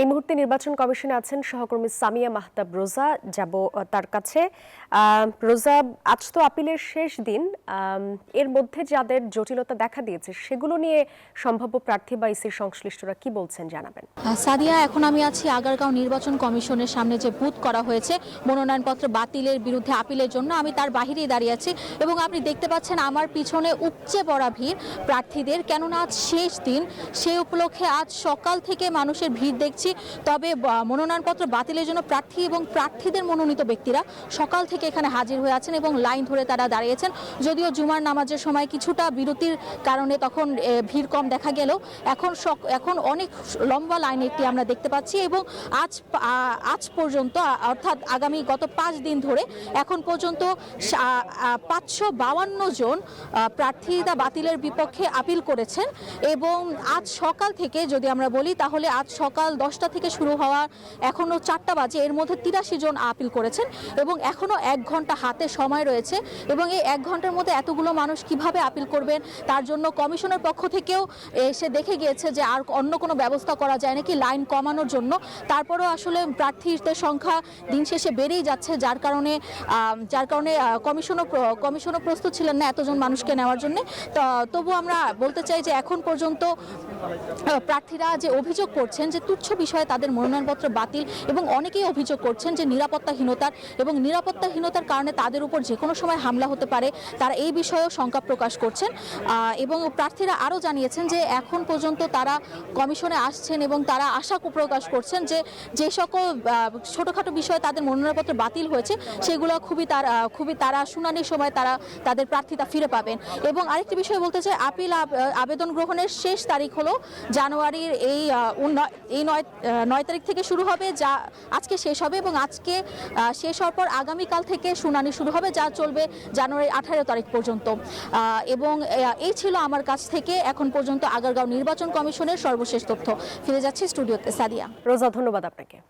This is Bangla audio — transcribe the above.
এই মুহূর্তে নির্বাচন কমিশনে আছেন সহকর্মী সামিয়া মাহতাব রোজা। যাব তার কাছে। রোজা, আজ তো আপিলের শেষ দিন, এর মধ্যে যাদের জটিলতা দেখা দিয়েছে সেগুলো নিয়ে সম্ভাব্য প্রার্থী বা ইসির সংশ্লিষ্টরা কি বলছেন জানাবেন। সাদিয়া, এখন আমি আছি আগারগাঁও নির্বাচন কমিশনের সামনে যে বুথ করা হয়েছে মনোনয়নপত্র বাতিলের বিরুদ্ধে আপিলের জন্য, আমি তার বাহিরেই দাঁড়িয়ে আছি এবং আপনি দেখতে পাচ্ছেন আমার পিছনে উপচে পড়া ভিড় প্রার্থীদের, কেননা আজ শেষ দিন। সেই উপলক্ষে আজ সকাল থেকে মানুষের ভিড় দেখছি। তবে মনোনয়নপত্র বাতিলের জন্য প্রার্থী এবং প্রার্থীদের মনোনীত ব্যক্তিরা সকাল থেকে এখানে হাজির হয়ে আছেন এবং লাইন ধরে তারা দাঁড়িয়েছেন। যদিও জুমার নামাজের সময় কিছুটা বিরতির কারণে তখন ভিড় কম দেখা গেলেও এখন অনেক লম্বা লাইন একটি আমরা দেখতে পাচ্ছি এবং আজ পর্যন্ত, অর্থাৎ আগামী গত 5 দিন ধরে এখন পর্যন্ত 552 জন প্রার্থীরা বাতিলের বিপক্ষে আপিল করেছেন। এবং আজ সকাল থেকে যদি আমরা বলি তাহলে আজ সকাল 10টা থেকে শুরু হওয়া এখনো 4টা বাজে, এর মধ্যে 83 জন আপিল করেছেন এবং এখনো 1 ঘন্টা হাতে সময় রয়েছে। এবং এই 1 ঘন্টার মধ্যে এতগুলো মানুষ কিভাবে আপিল করবেন, তার জন্য কমিশনের পক্ষ থেকেও এসে দেখে গিয়েছে যে আর অন্য কোনো ব্যবস্থা করা যায় নাকি লাইন কমানোর জন্য। তারপরেও আসলে প্রার্থীদের সংখ্যা দিন শেষে বেড়েই যাচ্ছে, যার কারণে কমিশনও প্রস্তুত ছিলেন না এতজন মানুষকে নেওয়ার জন্য। তবু আমরা বলতে চাই যে এখন পর্যন্ত প্রার্থীরা যে অভিযোগ করছেন যে তুচ্ছ বিষয়ে তাদের মনোনয়নপত্র বাতিল, এবং অনেকেই অভিযোগ করছেন যে নিরাপত্তাহীনতার কারণে তাদের উপর যে কোনো সময় হামলা হতে পারে, তারা এই বিষয়েও শঙ্কা প্রকাশ করছেন। এবং প্রার্থীরা আরও জানিয়েছেন যে এখন পর্যন্ত তারা কমিশনে আসছেন এবং তারা আশা প্রকাশ করছেন যে সকল ছোটোখাটো বিষয়ে তাদের মনোনয়নপত্র বাতিল হয়েছে সেগুলো খুবই তারা শুনানির সময় তাদের প্রার্থীতা ফিরে পাবেন। এবং আরেকটি বিষয় বলতে চাই, আবেদন গ্রহণের শেষ তারিখ হলো জানুয়ারির এই 9 তারিখ থেকে শুরু হবে, যা আজকে শেষ হবে এবং আজকে শেষ হওয়ার পর আগামীকাল থেকে শুনানি শুরু হবে, যা চলবে জানুয়ারি 18 তারিখ পর্যন্ত। এবং এই ছিল আমার কাছ থেকে এখন পর্যন্ত আগারগাঁও নির্বাচন কমিশনের সর্বশেষ তথ্য। ফিরে যাচ্ছি স্টুডিওতে। সাদিয়া। রোজা, ধন্যবাদ আপনাকে।